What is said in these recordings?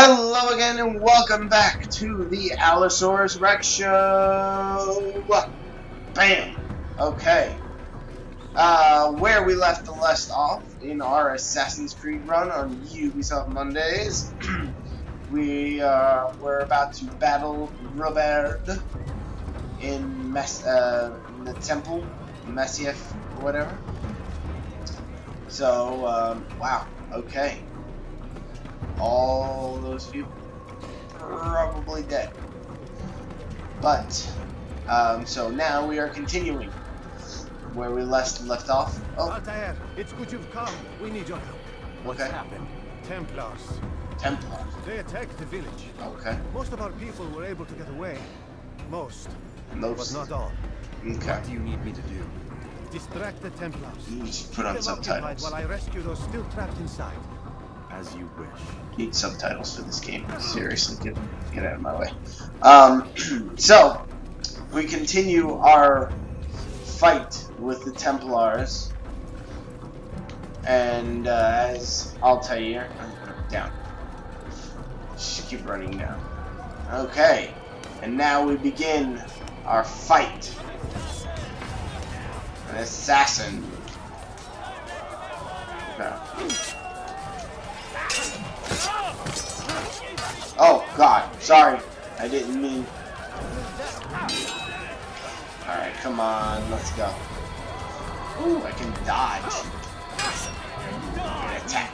Hello again and welcome back to the Allosaurus Rex Show! Bam! Okay. Where we left off in our Assassin's Creed run on Ubisoft Mondays, we were about to battle Robert in the temple, Masyaf, or whatever. So, wow, okay. All those people probably dead. But, so now we are continuing where we left off. Oh. Altair, it's good you've come. We need your help. What's happened? Templars. Templars? They attacked the village. Okay. Most of our people were able to get away. Most. Most. But not all. Okay. What do you need me to do? Distract the Templars. You just put on subtitles. While I rescue those still trapped inside. As you wish. Need subtitles for this game. Seriously, get out of my way. So we continue our fight with the Templars, and as Altair, down. Just keep running down. Okay, and now we begin our fight. An assassin. Okay. Oh, God. Sorry. I didn't mean... Alright, come on. Let's go. Ooh, I can dodge. And attack.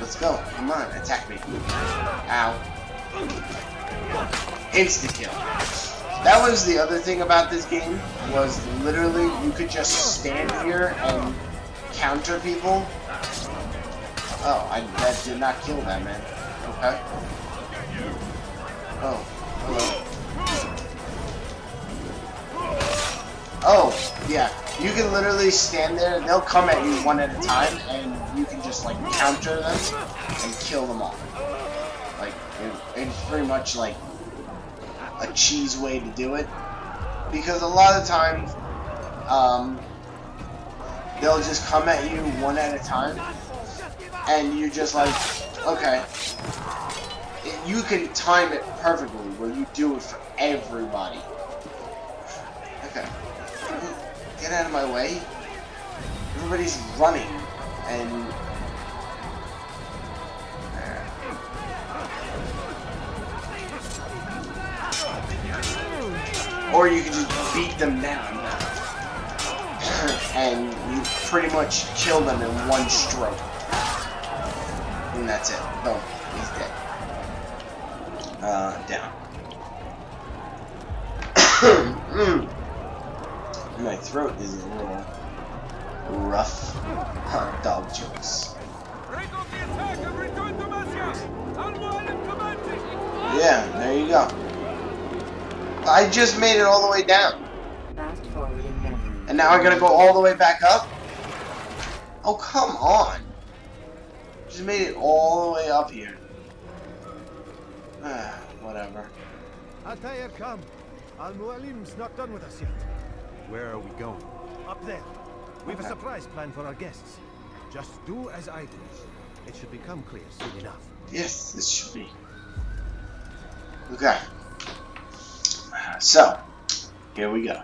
Let's go. Come on. Attack me. Ow. Insta-kill. That was the other thing about this game, was literally you could just stand here and counter people. Oh, that did not kill that man. Okay. Oh, hello. Oh, yeah. You can literally stand there, they'll come at you one at a time, and you can just, like, counter them and kill them all. Like, it's pretty much, like, a cheese way to do it. Because a lot of times, they'll just come at you one at a time, and you're just like, okay. You can time it perfectly where you do it for everybody. Okay. Get out of my way. Everybody's running, and... Or you can just beat them down. And you pretty much kill them in one stroke. And that's it. Boom. He's dead. Down. My throat is a little rough. Dog jokes. Yeah, there you go. I just made it all the way down. And now I gotta go all the way back up? Oh, come on. Just made it all the way up here. Whatever. Altair, come. Al-Mualim's not done with us yet. Where are we going? Up there. We have a surprise plan for our guests. Just do as I do. It should become clear soon enough. Yes, this should be. Okay. So, here we go.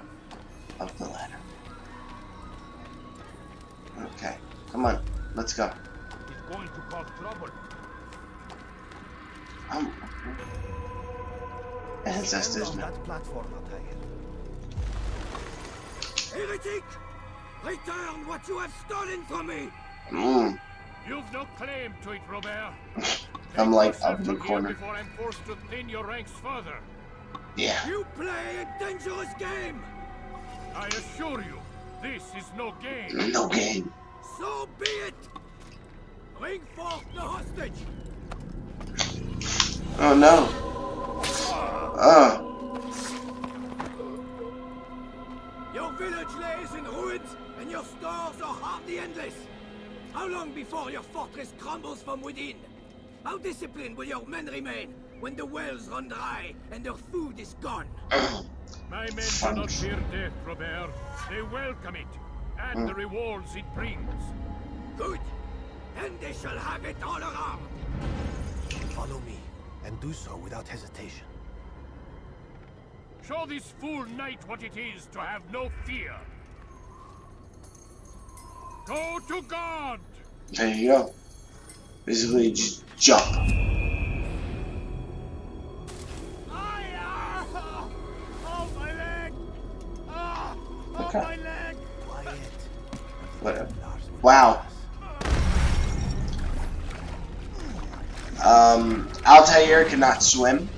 Up the ladder. Okay. Come on. Let's go. He's going to cause trouble. Ancestors, man. That platform, Altair. Heretic! Return what you have stolen from me! You've no claim to it, Robert. I'm like up in the corner. Before I'm forced to thin your ranks further. Yeah. You play a dangerous game! I assure you, this is no game. No game. So be it! Bring forth the hostage! Oh no. Your village lays in ruins, and your stores are hardly endless. How long before your fortress crumbles from within? How disciplined will your men remain when the wells run dry and their food is gone? My men do not fear death, Robert. They welcome it, and the rewards it brings. Good. Then they shall have it all around. Follow me, and do so without hesitation. Show this fool knight what it is to have no fear. Go to God! There you go. Basically, just jump. Oh, my leg! Okay. My leg! Quiet. Whatever. Wow. Altair cannot swim.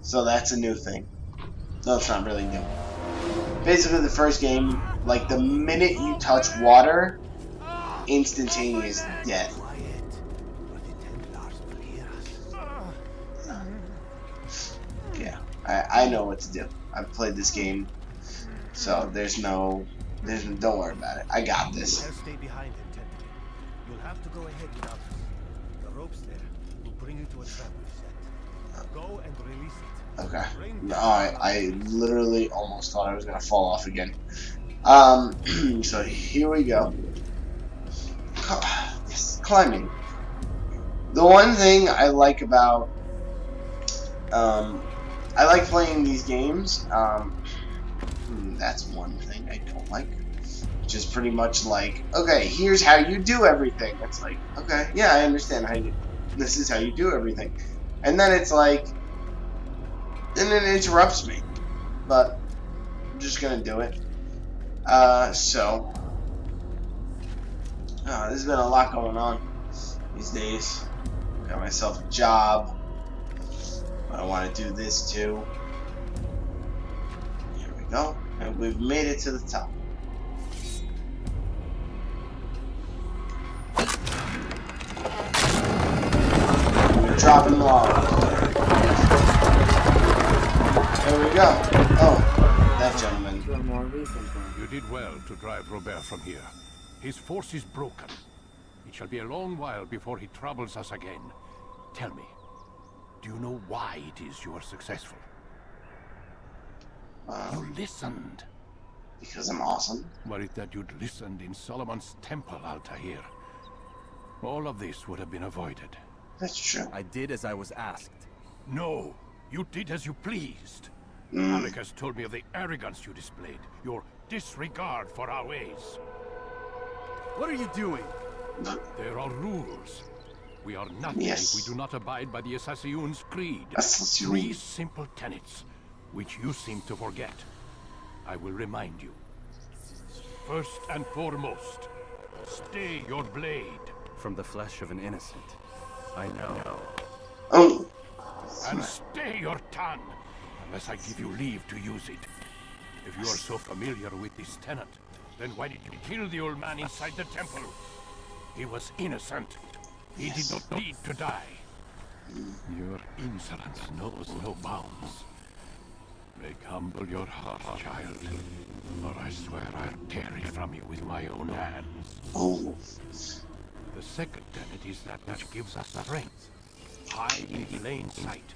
So that's a new thing. No, it's not really new. Basically, the first game, like the minute you touch water, instantaneous death. Quiet. Or the Templars will hear us. Yeah, I know what to do. I've played this game, so don't worry about it. I got this. I'll stay behind him, tentative. You'll have to go ahead without us. The ropes there will bring you to a trap we've set. Go and release it. Okay. I literally almost thought I was gonna fall off again. So here we go. Yes, climbing. The one thing I like about, I like playing these games. That's one thing I don't like. Just pretty much like, okay, here's how you do everything. It's like, okay, yeah, I understand how you. This is how you do everything, and then it's like. And then it interrupts me, but I'm just gonna do it. There's been a lot going on these days. Got myself a job. I want to do this too. Here we go, and we've made it to the top. We're dropping logs. There we go. Oh, that gentleman. You did well to drive Robert from here. His force is broken. It shall be a long while before he troubles us again. Tell me, do you know why it is you are successful? You listened. Because I'm awesome. Were it that you'd listened in Solomon's temple, Altair, all of this would have been avoided. That's true. I did as I was asked. No, you did as you pleased. Alec has told me of the arrogance you displayed, your disregard for our ways. What are you doing? There are rules. We are nothing Yes. if we do not abide by the Assassin's creed. Assassin. 3 simple tenets, which you seem to forget. I will remind you. First and foremost, stay your blade. From the flesh of an innocent. I know. Oh, And stay your tongue, unless I give you leave to use it. If you are so familiar with this tenet, then why did you kill the old man inside the temple? He was innocent. He did not need to die. Your insolence knows no bounds. Make humble your heart, child, or I swear I'll tear it from you with my own hands. oh, The second tenet is that which gives us strength. Hide in plain sight.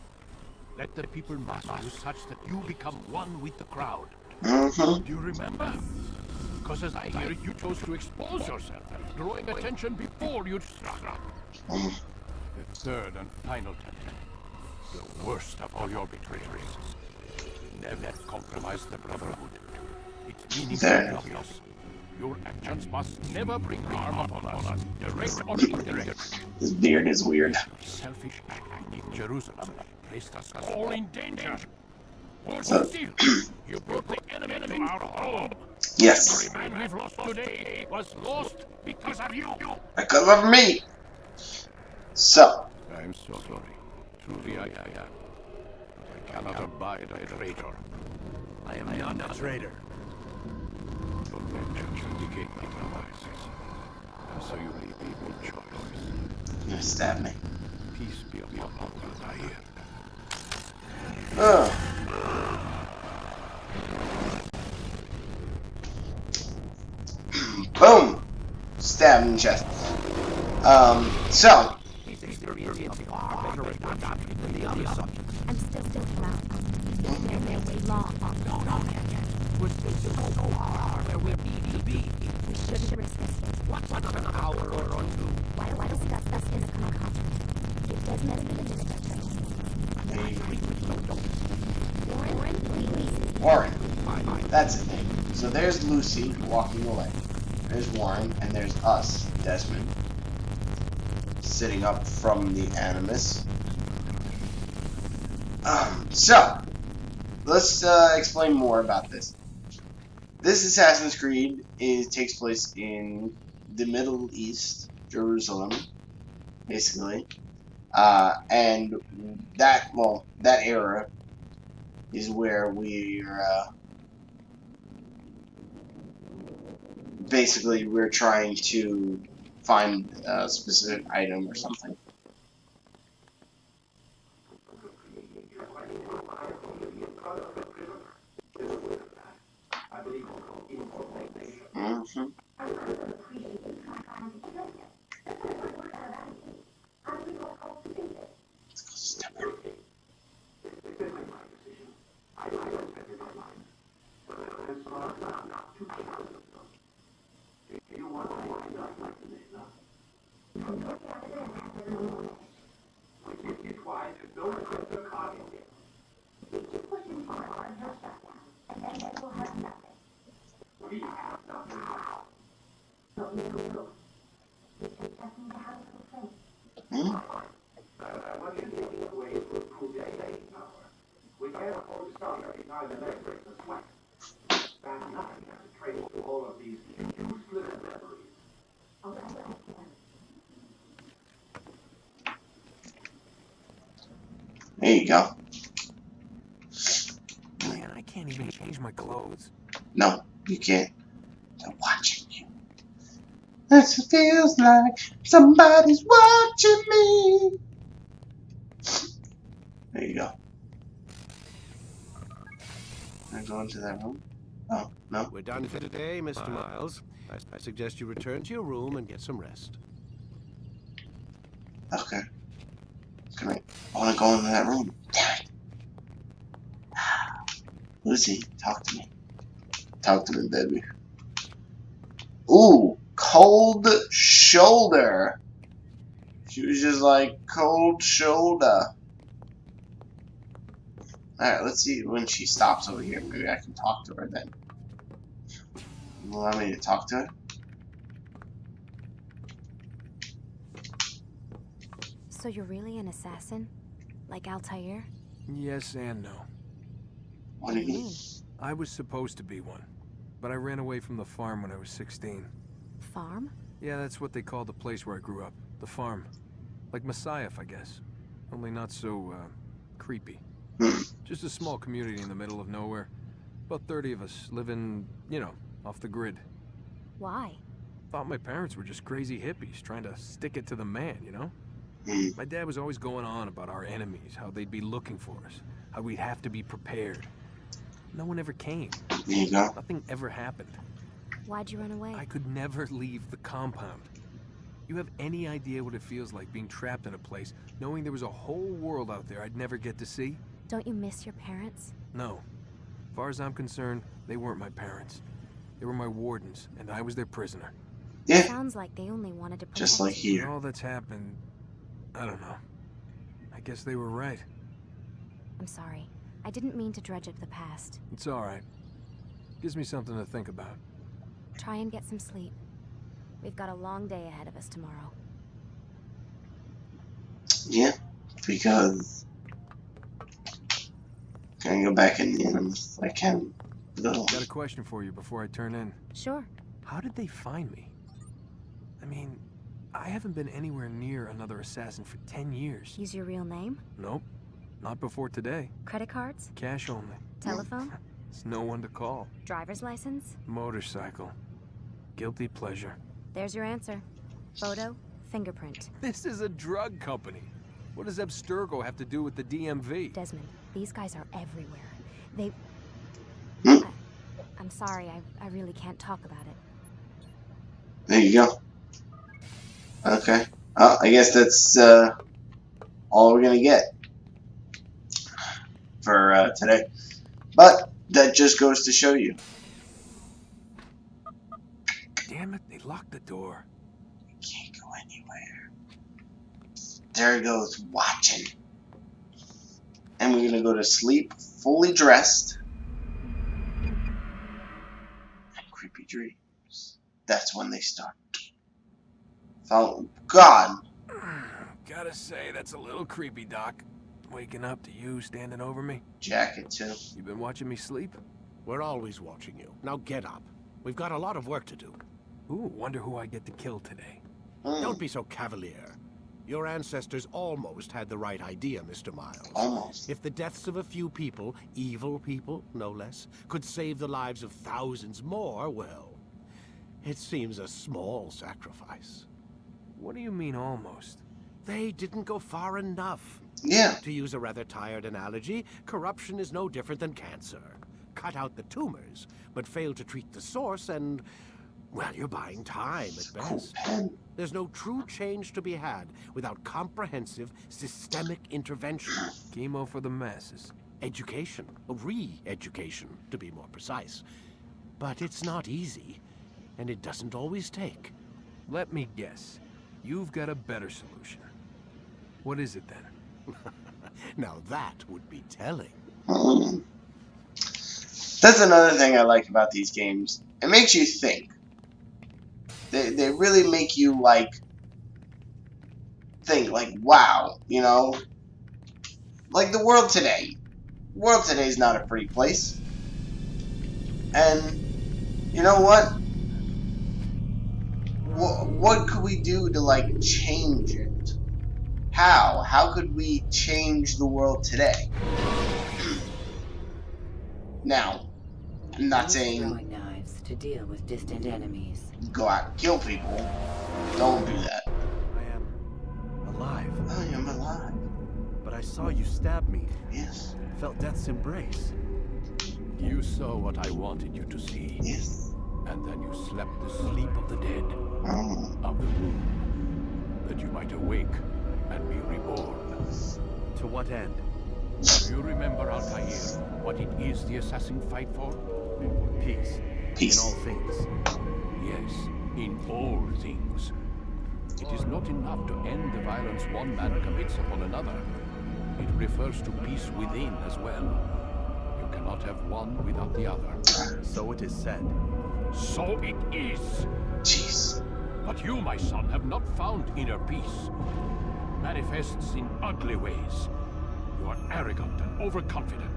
Let the people master you such that you become one with the crowd. Do you remember? Because as I hear it, you chose to expose yourself, drawing attention before you struck. The third and final tenet, the worst of all your betrayals. Never compromise the Brotherhood. Its meaning is obvious. Your actions must never bring harm upon us, direct or indirect. his beard is weird. Selfish act in Jerusalem placed us all in danger. Worse still, you brought the enemy to our home. Yes, Every man we've lost today was lost because of you. because of me. So, I'm so sorry. Truly I am. But I cannot abide a traitor. I am not a traitor. Your vengeance will negate my promises. And so you leave me no choice. you're gonna stab me. Peace be upon you, Altair. Oh. Boom! Stabbed in the chest. So. I'm still around. They're way long. We're still so far where we need to be. We shouldn't risk this. What's another hour or two? Why discuss this in a conference? Warren. That's his name. So there's Lucy walking away. There's Warren, and there's us, Desmond, sitting up from the Animus. So, let's explain more about this. This Assassin's Creed takes place in the Middle East, Jerusalem, basically. And that era is where we're basically we're trying to find a specific item or something. Mm-hmm. There you go. Man, I can't even change my clothes. No, you can't. They're watching you. This feels like somebody's watching me. There you go. Can I go into that room? Oh, no. We're done for today, Mr. Miles. I suggest you return to your room and get some rest. Okay. I want to go into that room. Damn it. Lucy, talk to me. Talk to me, baby. Ooh, cold shoulder. She was just like, cold shoulder. Alright, let's see when she stops over here. Maybe I can talk to her then. You allow me to talk to her? So you're really an assassin? Like Altair? Yes and no. What do you mean? I was supposed to be one, but I ran away from the farm when I was 16. Farm? Yeah, that's what they call the place where I grew up. The farm. Like Messiah, I guess. Only not so, creepy. Just a small community in the middle of nowhere. About 30 of us living, you know, off the grid. Why? Thought my parents were just crazy hippies trying to stick it to the man, you know? My dad was always going on about our enemies, how they'd be looking for us, how we'd have to be prepared. No one ever came. There you go. Nothing ever happened. Why'd you run away? I could never leave the compound. You have any idea what it feels like being trapped in a place, knowing there was a whole world out there I'd never get to see? Don't you miss your parents? No. As far as I'm concerned, they weren't my parents. They were my wardens, and I was their prisoner. Yeah, Sounds like they only wanted to protect just like you. And here. all that's happened, I don't know. I guess they were right. I'm sorry. I didn't mean to dredge up the past. It's alright. Gives me something to think about. Try and get some sleep. We've got a long day ahead of us tomorrow. Yeah, because can I go back in the Animus? I can. Got a question for you before I turn in. Sure. How did they find me? I mean, I haven't been anywhere near another assassin for 10 years. Use your real name? Nope. Not before today. Credit cards? Cash only. Telephone? There's no one to call. Driver's license? Motorcycle. Guilty pleasure. There's your answer. Photo, fingerprint. This is a drug company. What does Abstergo have to do with the DMV? Desmond, these guys are everywhere. They... I'm sorry, I really can't talk about it. There you go. Okay. I guess that's all we're gonna get for today. But that just goes to show you. Damn it, they locked the door. You can't go anywhere. There he goes, watching. And we're gonna go to sleep, fully dressed. And creepy dreams. That's when they start. Oh, God. Gotta say, that's a little creepy, Doc. Waking up to you standing over me. Jacket, too. You been watching me sleep? We're always watching you. Now get up. We've got a lot of work to do. Ooh, wonder who I get to kill today. Don't be so cavalier. Your ancestors almost had the right idea, Mr. Miles. Almost. If the deaths of a few people, evil people, no less, could save the lives of thousands more, well, it seems a small sacrifice. What do you mean, almost? They didn't go far enough. Yeah. To use a rather tired analogy, corruption is no different than cancer. Cut out the tumors, but fail to treat the source and, well, you're buying time at best. There's no true change to be had without comprehensive, systemic intervention. Chemo for the masses. Education, re-education, to be more precise. But it's not easy, and it doesn't always take. Let me guess. You've got a better solution. What is it then? Now that would be telling. That's another thing I like about these games. It makes you think. They really make you, like, think, like, wow, you know? Like the world today. The world today is not a pretty place. And, you know what? What could we do to, like, change it? How? How could we change the world today? Now, I'm not saying throwing knives to deal with distant enemies. go out and kill people. Don't do that. I am alive, I am alive. but I saw you stab me. Yes. Felt death's embrace. You saw what I wanted you to see, Yes. and then you slept the sleep of the dead, Oh. of the womb, that you might awake and be reborn. To what end? Do you remember, Altair, what it is the assassin fight for? Peace. Peace. In all things. Yes, in all things. It is not enough to end the violence one man commits upon another. It refers to peace within as well. You cannot have one without the other. So it is said. So it is. Jeez. But you, my son, have not found inner peace. Manifests in ugly ways. You are arrogant and overconfident.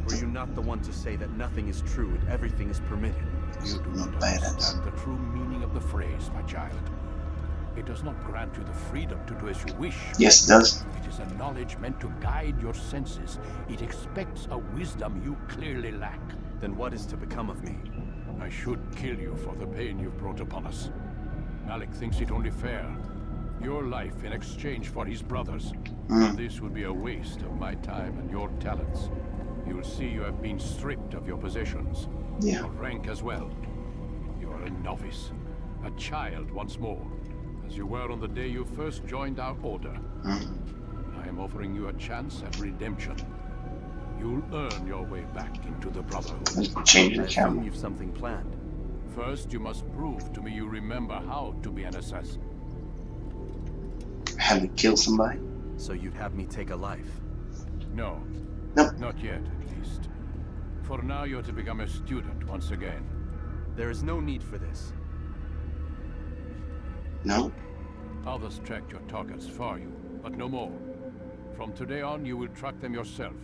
Were you not the one to say that nothing is true and everything is permitted? You do not understand the true meaning of the phrase, my child. It does not grant you the freedom to do as you wish. Yes, it does. It is a knowledge meant to guide your senses. It expects a wisdom you clearly lack. Then what is to become of me? I should kill you for the pain you've brought upon us. Malik thinks it only fair. Your life in exchange for his brother's. And this would be a waste of my time and your talents. You will see you have been stripped of your possessions. Yeah. Your rank as well. You are a novice. A child once more. As you were on the day you first joined our order. I am offering you a chance at redemption. You'll earn your way back into the Brotherhood. Change I the assume camera. you've something planned. First, you must prove to me you remember how to be an assassin. Have to kill somebody? So you'd have me take a life. No. Nope. Not yet, at least. For now, you're to become a student once again. There is no need for this. No? Others tracked your targets for you, but no more. From today on, you will track them yourself.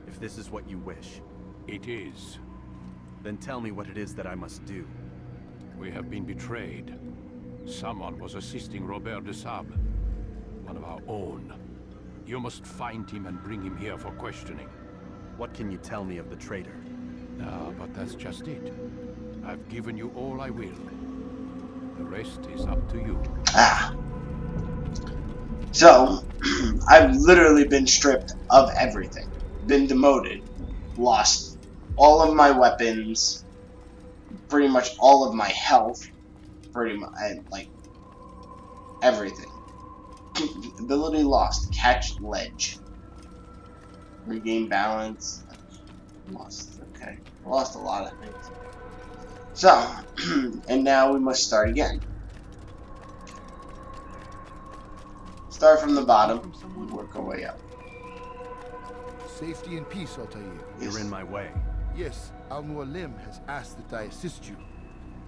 If this is what you wish, It is. then tell me what it is that I must do. We have been betrayed. Someone was assisting Robert de Sable, one of our own. You must find him and bring him here for questioning. What can you tell me of the traitor? Ah, but that's just it. I've given you all I will. The rest is up to you. Ah. So, I've literally been stripped of everything. Been demoted. Lost all of my weapons. Pretty much all of my health. Pretty much, like, everything. Ability lost. Catch ledge. Regain balance. Lost. Okay. Lost a lot of things. So, and now we must start again. Start from the bottom, work our way up. Safety and peace, Altair. Yes. You're in my way. Yes, Al-Mualim has asked that I assist you.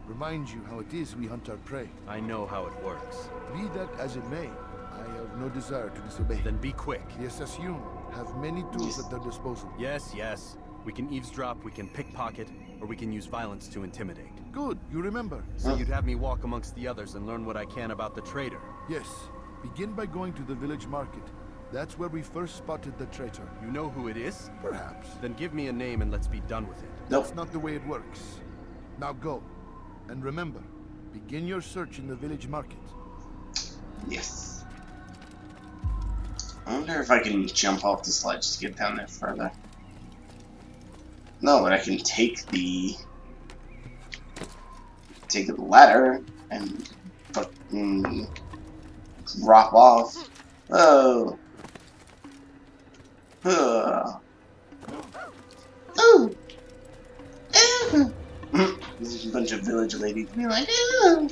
Remind you how it is we hunt our prey. I know how it works. Be that as it may, I have no desire to disobey. Then be quick. The Assassin have many tools at their disposal. Yes, yes. We can eavesdrop, we can pickpocket, or we can use violence to intimidate. Good, you remember. So you'd have me walk amongst the others and learn what I can about the traitor. Yes, begin by going to the village market. That's where we first spotted the traitor. You know who it is? Perhaps. Then give me a name and let's be done with it. Nope. That's not the way it works. Now go. And remember, begin your search in the village market. Yes. I wonder if I can jump off the ledge to get down there further. No, but I can take the ladder and fucking drop off. Oh. Oh. There's a bunch of village ladies be like, oh.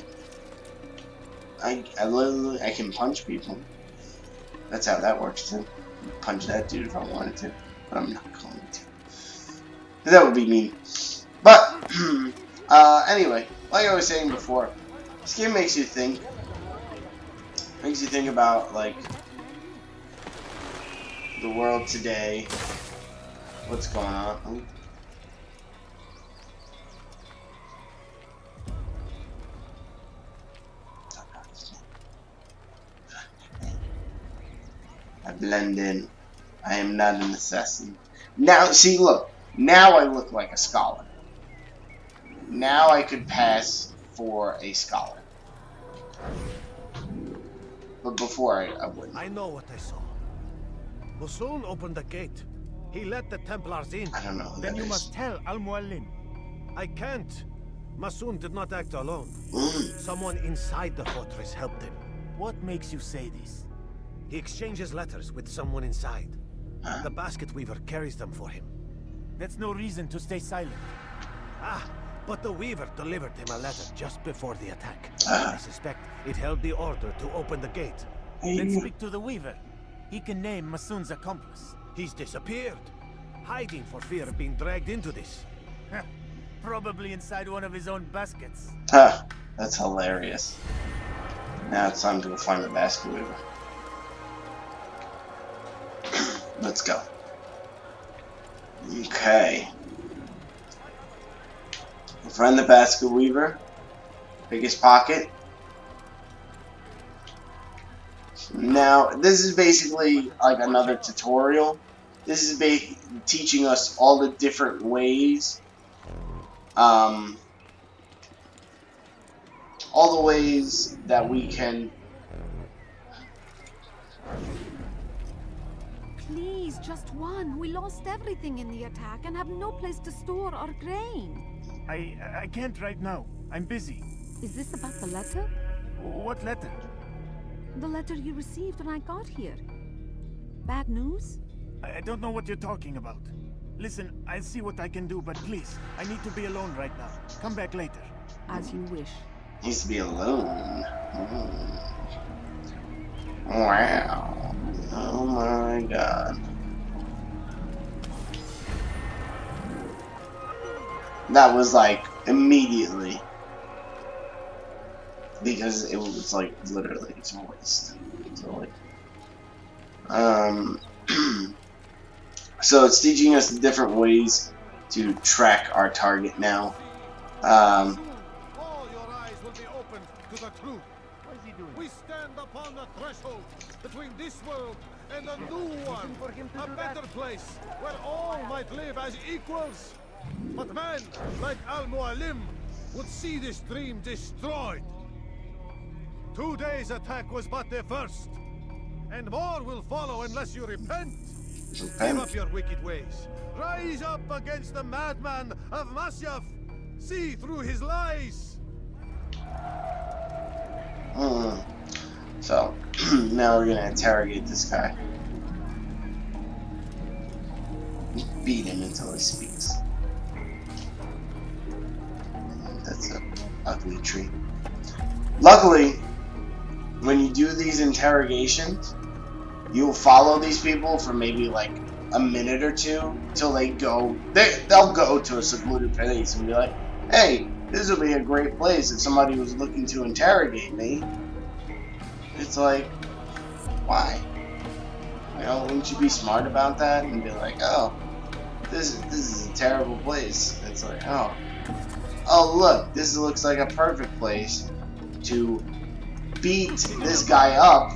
I literally, I can punch people. That's how that works too. Punch that dude if I wanted to, but I'm not going to. That would be mean. But anyway, like I was saying before, this game makes you think. Makes you think about like the world today. What's going on? Oh. I blend in. I am not an assassin. Now, see, look. Now I look like a scholar. Now I could pass for a scholar. But before I wouldn't. I know what I saw. Masoon opened the gate. He let the Templars in. I don't know who Then that you is. must tell Al-Mualim. I can't. Masoon did not act alone. Someone inside the fortress helped him. What makes you say this? He exchanges letters with someone inside. The basket weaver carries them for him. That's no reason to stay silent. Ah, but the weaver delivered him a letter just before the attack. I suspect it held the order to open the gate. Then speak to the weaver. He can name Masoon's accomplice. He's disappeared, hiding for fear of being dragged into this. Probably inside one of his own baskets. Huh, that's hilarious. Now it's time to go find the basket weaver. Let's go. Okay. Find the basket weaver. Biggest pocket. Now, this is basically like another tutorial. This is teaching us all the different ways. All the ways that we can. Please, just one. We lost everything in the attack and have no place to store our grain. I can't right now. I'm busy. Is this about the letter? What letter? The letter you received when I got here. Bad news? I don't know what you're talking about. Listen, I'll see what I can do, but please, I need to be alone right now. Come back later. As you wish. Needs to be alone. Wow. Oh my god. That was like immediately. Because it was like literally its voice. So like so it's teaching us different ways to track our target now. All your eyes will be opened to the truth. What is he doing? We stand upon the threshold between this world and a new one, a better place where all might live as equals. But men like Al-Mualim would see this dream destroyed. Today's attack was but the first, and more will follow unless you repent. Give up your wicked ways. Rise up against the madman of Masyaf. See through his lies. So now we're gonna interrogate this guy. Beat him until he speaks. That's an ugly tree. Luckily, when you do these interrogations, you'll follow these people for maybe like a minute or two till they'll go to a secluded place and be like, hey, this would be a great place if somebody was looking to interrogate me. It's like, why? You know, wouldn't you be smart about that and be like, oh, this is a terrible place. It's like, oh look, this looks like a perfect place to beat this guy up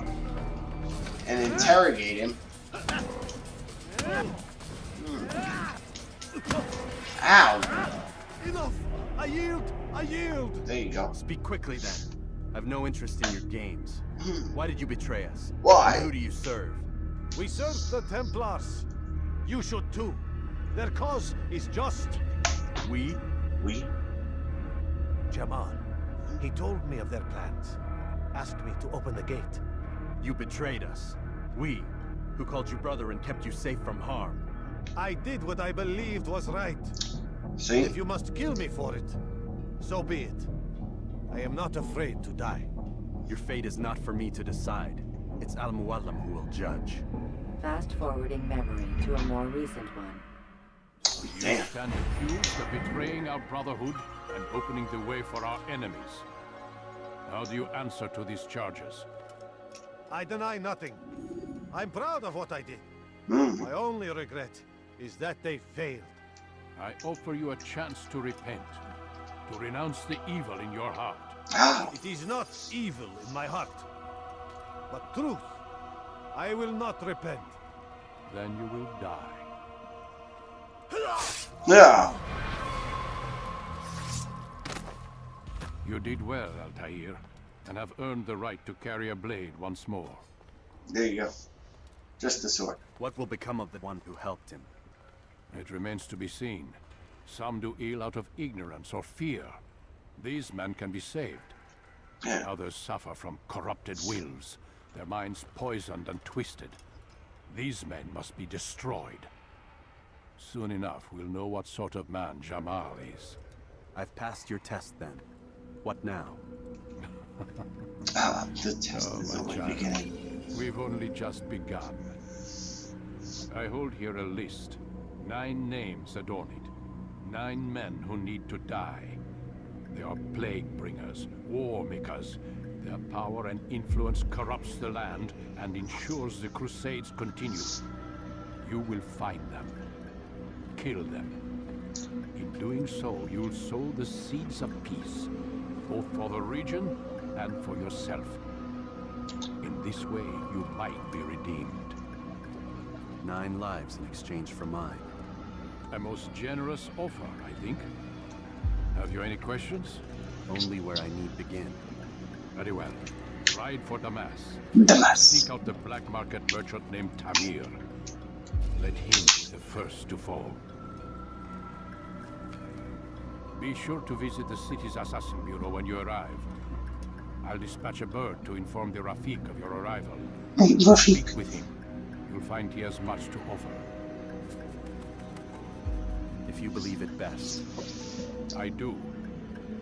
and interrogate him. Ow! Enough! I yield! I yield! There you go. Speak quickly then. I've no interest in your games. Why did you betray us? Why? Who do you serve? We serve the Templars. You should too. Their cause is just. We? Jamal. He told me of their plans. Asked me to open the gate. You betrayed us. We, who called you brother and kept you safe from harm. I did what I believed was right. See? If you must kill me for it, so be it. I am not afraid to die. Your fate is not for me to decide. It's Al-Mualim who will judge. Fast-forwarding memory to a more recent one. You stand accused of betraying our Brotherhood and opening the way for our enemies. How do you answer to these charges? I deny nothing. I'm proud of what I did. My only regret is that they failed. I offer you a chance to repent, to renounce the evil in your heart. It is not evil in my heart, but truth. I will not repent. Then you will die. Yeah. You did well, Altair, and have earned the right to carry a blade once more. There you go. Just the sword. What will become of the one who helped him? It remains to be seen. Some do ill out of ignorance or fear. These men can be saved. Yeah. Others suffer from corrupted wills, their minds poisoned and twisted. These men must be destroyed. Soon enough, we'll know what sort of man Jamal is. I've passed your test then. What now? The test is only beginning. We've only just begun. I hold here a list. 9 names adorn it. 9 men who need to die. They are plague bringers, war makers. Their power and influence corrupts the land and ensures the Crusades continue. You will find them. Kill them. In doing so, you'll sow the seeds of peace, both for the region and for yourself. In this way, you might be redeemed. 9 lives in exchange for mine. A most generous offer, I think. Have you any questions? Only where I need begin. Very well. Ride for Damas. Damas. Seek out the black market merchant named Tamir. Let him be the first to fall. Be sure to visit the city's assassin bureau when you arrive. I'll dispatch a bird to inform the Rafik of your arrival. Rafik. Speak with him. You'll find he has much to offer. If you believe it best. I do.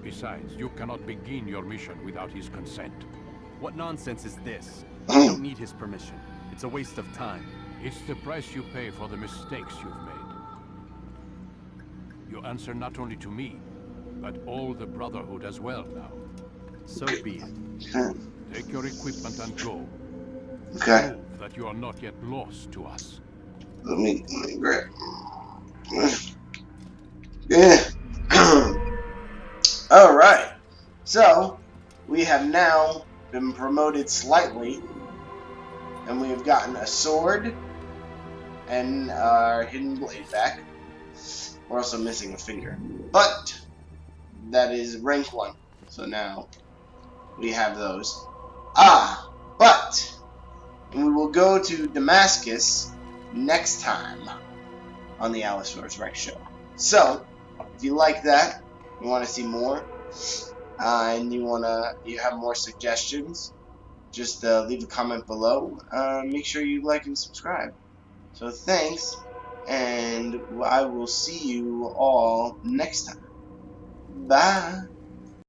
Besides, you cannot begin your mission without his consent. What nonsense is this? I don't need his permission. It's a waste of time. It's the price you pay for the mistakes you've made. You answer not only to me, but all the Brotherhood as well now. So be it. Take your equipment and go. Okay. Prove that you are not yet lost to us. Let me grab. Yeah. Alright. So, we have now been promoted slightly. And we have gotten a sword and our hidden blade back. We're also missing a finger. But that is rank 1. So now we have those. But we will go to Damascus next time on the Allosaurus Rex Show. So, if you like that, you want to see more, and you have more suggestions, just leave a comment below. Make sure you like and subscribe. So thanks, and I will see you all next time. Bye.